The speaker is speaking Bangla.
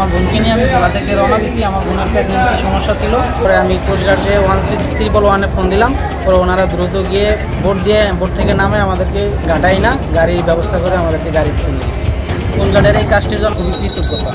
আমার বোনকে নিয়ে আমি ভোলা থেকে রওনা দিয়েছি। আমার বোনের প্রেগনেন্সি সমস্যা ছিল। পরে আমি কোস্টগার্ডে 16311-এ ফোন দিলাম। পরে ওনারা দ্রুত গিয়ে বোট থেকে নামে আমাদেরকে গাড়ির ব্যবস্থা করে আমাদেরকে গাড়ি তুলে দিয়েছে। কোস্টগার্ডের এই কাজটির জন্য খুবই কৃতজ্ঞতা।